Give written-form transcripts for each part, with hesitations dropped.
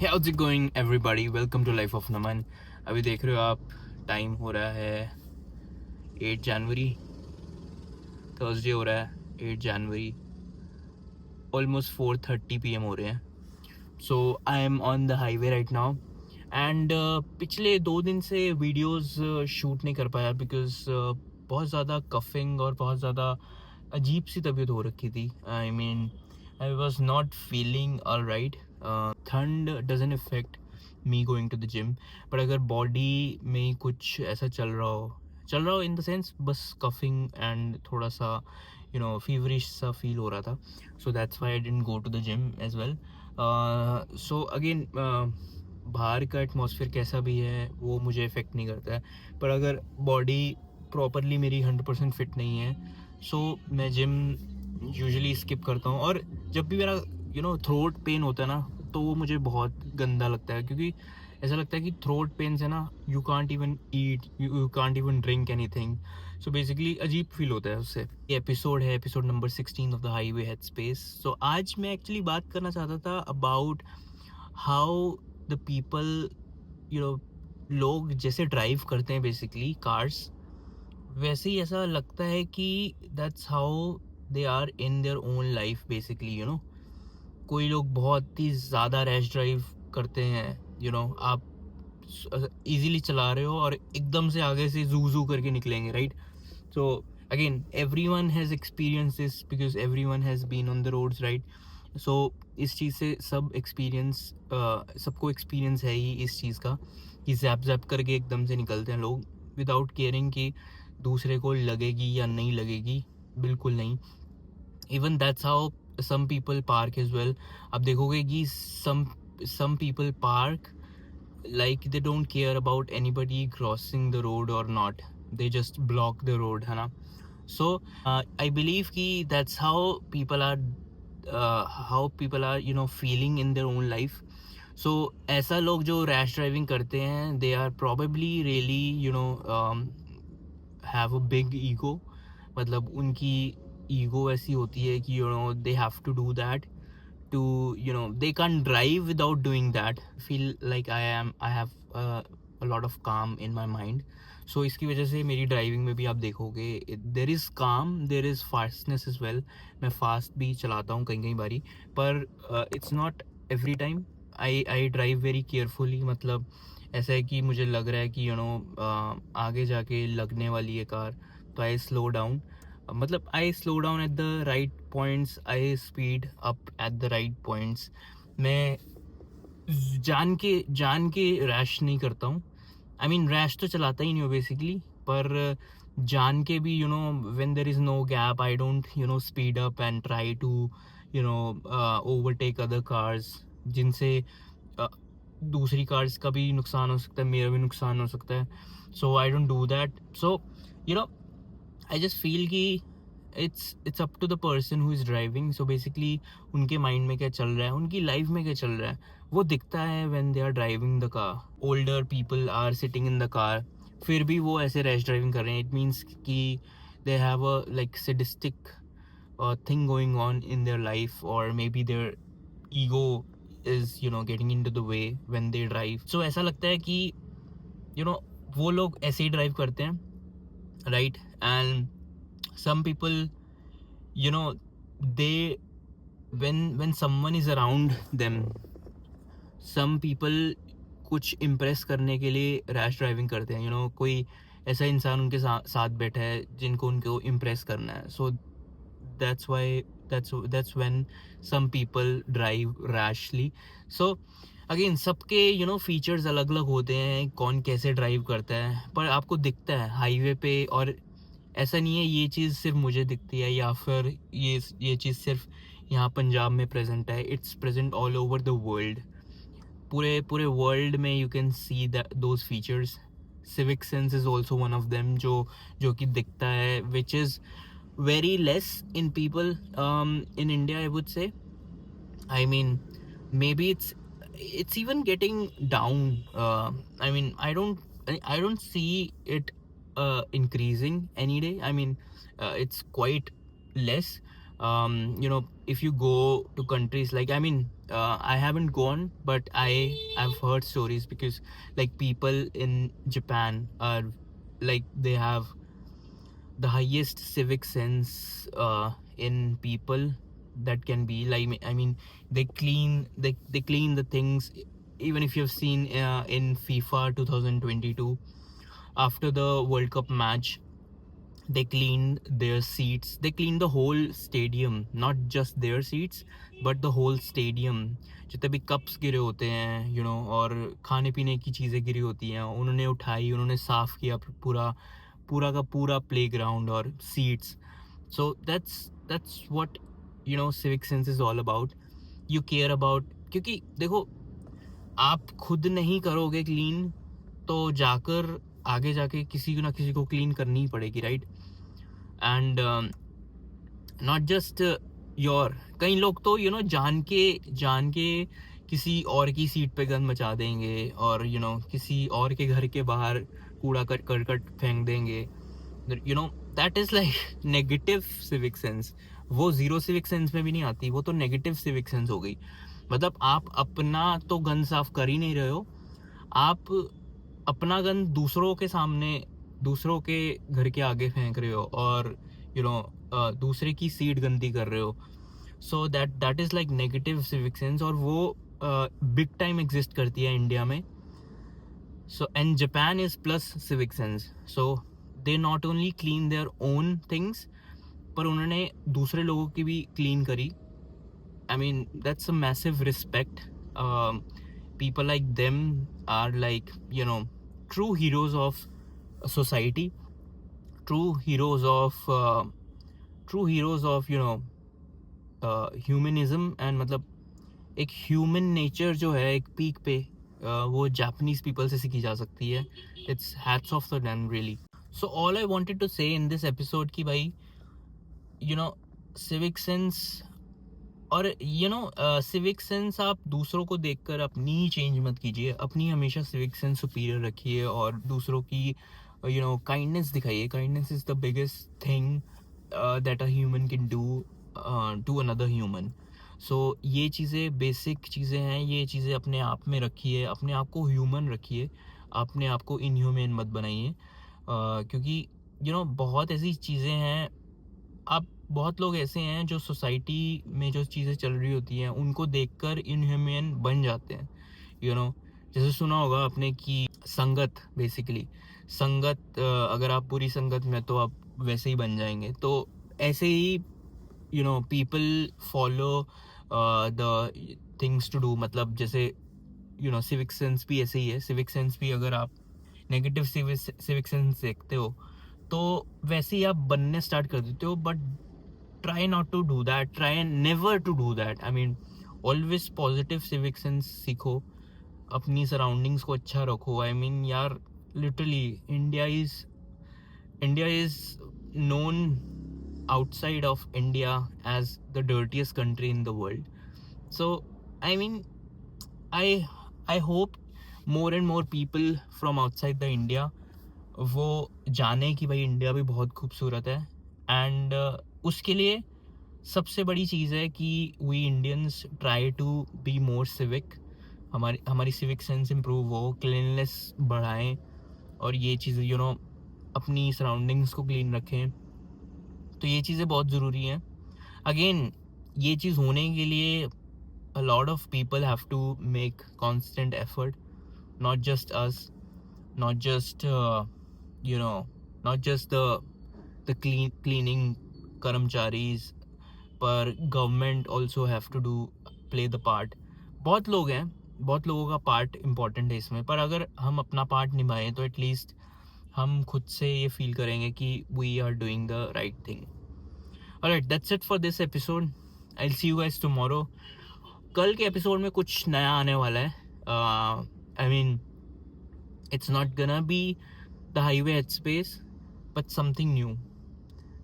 How's it going everybody? Welcome to Life of Naman. अभी देख रहे हो आप, टाइम हो रहा है 8 जनवरी, थर्सडे हो रहा है 8 जनवरी, ऑलमोस्ट 4:30 PM हो रहे हैं. So I am on the highway right now and पिछले 2 दिन से वीडियोस शूट नहीं कर पाया बिकॉज बहुत ज़्यादा कफिंग और बहुत ज़्यादा अजीब सी तबीयत हो रखी थी. I mean I was not feeling alright. ठंड doesn't affect me going to the gym, but अगर बॉडी में कुछ ऐसा चल रहा हो इन द सेंस बस कफिंग एंड थोड़ा सा फीवरिश सा फील हो रहा था. So that's why I didn't go to the gym as well. So again बाहर का एटमॉस्फेयर कैसा भी है वो मुझे इफ़ेक्ट नहीं करता है, पर अगर बॉडी प्रॉपरली मेरी 100% फिट नहीं है सो मैं जिम यूजुअली स्किप करता हूँ. और जब भी मेरा थ्रोट पेन होता है ना तो वो मुझे बहुत गंदा लगता है, क्योंकि ऐसा लगता है कि थ्रोट पेन से ना you can't even eat, you can't even drink anything. So basically अजीब फील होता है उससे. ये एपिसोड है episode number 16 of the highway head space. So आज मैं एक्चुअली बात करना चाहता था अबाउट हाउ द पीपल लोग जैसे ड्राइव करते हैं बेसिकली कार्स, वैसे ही ऐसा लगता है कि that's how they are in their own life basically. कोई लोग बहुत ही ज़्यादा रैश ड्राइव करते हैं. आप इजीली चला रहे हो और एकदम से आगे से जू जू करके निकलेंगे, right? So again everyone has experienced this because everyone has been on the roads, right? सो इस चीज़ से सबको एक्सपीरियंस है ही इस चीज़ का कि जैप जैप करके एकदम से निकलते हैं लोग विदाउट केयरिंग कि दूसरे को लगेगी या नहीं लगेगी. बिल्कुल नहीं. Even that's how some people park as well. आप देखोगे कि some people park like they don't care about anybody crossing the road or not. They just block the road, है ना? So I believe कि that's how people are feeling in their own life. So ऐसा लोग जो rash driving करते हैं they are probably really have a big ego. मतलब उनकी ईगो ऐसी होती है कि they have to do that to they can't drive without doing that. Feel like I have a lot of calm in my mind. So इसकी वजह से मेरी ड्राइविंग में भी आप देखोगे there is calm, there is fastness as well. मैं fast भी चलाता हूँ कई कई बारी, पर it's not every time. I drive very carefully. मतलब ऐसा है कि मुझे लग रहा है कि आगे जाके लगने वाली है कार, तो आई स्लो डाउन. मतलब I slow down at the right points, I speed up at the right points. मैं जान के रैश नहीं करता हूँ. आई मीन रैश तो चलाता ही नहीं हूँ बेसिकली, पर जान के भी when there is no gap I don't speed up and try to overtake other cars जिनसे दूसरी कार्स का भी नुकसान हो सकता है, मेरा भी नुकसान हो सकता है. So I don't do that. So I just feel कि it's up to the person who is driving. So basically उनके माइंड में क्या चल रहा है, उनकी लाइफ में क्या चल रहा है, वो दिखता है when they are driving the car. Older people are sitting in the car, फिर भी वो ऐसे रैश ड्राइविंग कर रहे हैं. इट मीन्स कि they have a like sadistic thing going on in their life, or maybe their ego is getting into the way when they drive. So ऐसा लगता है कि वो लोग ऐसे ही ड्राइव करते हैं, right? And some people they when someone is around them, some people कुछ इम्प्रेस करने के लिए रैश ड्राइविंग करते हैं. कोई ऐसा इंसान उनके साथ बैठा है जिनको उनको इम्प्रेस करना है. सो that's why that's when some people drive rashly. So again सबके फीचर्स अलग अलग होते हैं, कौन कैसे ड्राइव करता है, पर आपको दिखता है हाईवे पे. और ऐसा नहीं है ये चीज़ सिर्फ मुझे दिखती है या फिर ये चीज़ सिर्फ यहाँ पंजाब में प्रेजेंट है. It's present all over the world. पूरे वर्ल्ड में you can see those features. Civic sense is also one of them जो कि दिखता है, which is very less in people in India, I would say. I mean, maybe it's even getting down. I mean, I don't see it increasing any day. I mean, it's quite less. You know, if you go to countries like, I mean, I haven't gone, but I've heard stories, because like people in Japan are like, they have the highest civic sense in people that can be. Like, I mean, they clean the things. Even if you've seen in FIFA 2022, after the World Cup match, they cleaned their seats, they cleaned the whole stadium, not just their seats but the whole stadium. जितने भी cups गिरे होते हैं, you know, और खाने पीने की चीज़ें गिरी होती हैं, उन्होंने उठाई, उन्होंने साफ़ किया पूरा पूरा का पूरा प्लेग्राउंड और seats. So that's what, you know, civic sense is all about. You care about, क्योंकि देखो, आप खुद नहीं करोगे क्लीन तो जाकर आगे जाके किसी ना किसी को क्लीन करनी ही पड़ेगी, right? And not just your, कई लोग तो यू नो जान के किसी और की सीट पे गंद मचा देंगे, और यू नो किसी और के घर के बाहर कूड़ा करकट फेंक देंगे. You know, that is like negative civic sense. वो जीरो सिविक सेंस में भी नहीं आती, वो तो नेगेटिव सिविक सेंस हो गई. मतलब आप अपना तो गंद साफ कर ही नहीं रहे हो, आप अपना गंद दूसरों के सामने, दूसरों के घर के आगे फेंक रहे हो, और यू नो दूसरे की सीट गंदी कर रहे हो. So that is like negative civic sense, और वो बिग टाइम एग्जिस्ट करती है इंडिया में. So and Japan is plus civic sense. So they not only clean their own things, पर उन्होंने दूसरे लोगों की भी क्लीन करी. I mean, that's a massive respect. People like them are like, you know, true heroes of society, true heroes of you know, humanism. And मतलब एक human nature जो है एक peak पे वो Japanese people से सीखी जा सकती है. It's hats off to them, really. So all I wanted to say in this episode कि भाई, you know, civic sense, और यू नो सिविक सेंस आप दूसरों को देखकर अपनी चेंज मत कीजिए, अपनी हमेशा सिविक सेंस सुपीरियर रखिए, और दूसरों की यू नो काइंडनेस दिखाइए. Kindness is the biggest thing that a human can do to another human. So ये चीज़ें बेसिक चीज़ें हैं, ये चीज़ें अपने आप में रखिए, अपने आप को ह्यूमन रखिए, अपने आप को इनह्यूमन मत बनाइए. क्योंकि यू नो बहुत ऐसी चीज़ें हैं, आप बहुत लोग ऐसे हैं जो सोसाइटी में जो चीज़ें चल रही होती हैं उनको देखकर इनह्यूमन बन जाते हैं. यू नो, जैसे सुना होगा आपने कि संगत, बेसिकली संगत, अगर आप बुरी संगत में तो आप वैसे ही बन जाएंगे. तो ऐसे ही you know people follow the things to do. मतलब जैसे यू नो सिविक सेंस भी ऐसे ही है. सिविक सेंस भी अगर आप नेगेटिव सिविक सेंस देखते हो तो वैसे ही आप बनने स्टार्ट कर देते हो. But try not to do that, try and never to do that. I mean, always positive civic sense सीखो, अपनी सराउंडिंग्स को अच्छा रखो. I mean यार, literally India is known outside of India as the dirtiest country in the world. So I mean, I hope more and more people from outside the India वो जाने कि भाई इंडिया भी बहुत खूबसूरत है. एंड उसके लिए सबसे बड़ी चीज़ है कि we Indians try to be more civic. हमारी सिविक सेंस इम्प्रूव हो, क्लीननेस बढ़ाएं, और ये चीज़ें यू नो अपनी सराउंडिंग्स को क्लीन रखें. तो ये चीज़ें बहुत ज़रूरी हैं. अगेन, ये चीज़ होने के लिए a lot of people have to make constant effort, not just us, not just you know, not just the cleaning कर्मचारीज, पर government also have to do play the part. बहुत लोग हैं, बहुत लोगों का पार्ट इम्पॉर्टेंट है इसमें, पर अगर हम अपना पार्ट निभाएं तो एटलीस्ट हम खुद से ये फील करेंगे कि we are doing the right thing. Alright, that's it for this episode. I will see you guys tomorrow. कल के एपिसोड में कुछ नया आने वाला है. I mean, it's not gonna be the highway headspace but something new.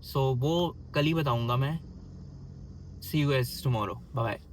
So वो कल ही बताऊंगा मैं. See you guys tomorrow. Bye bye.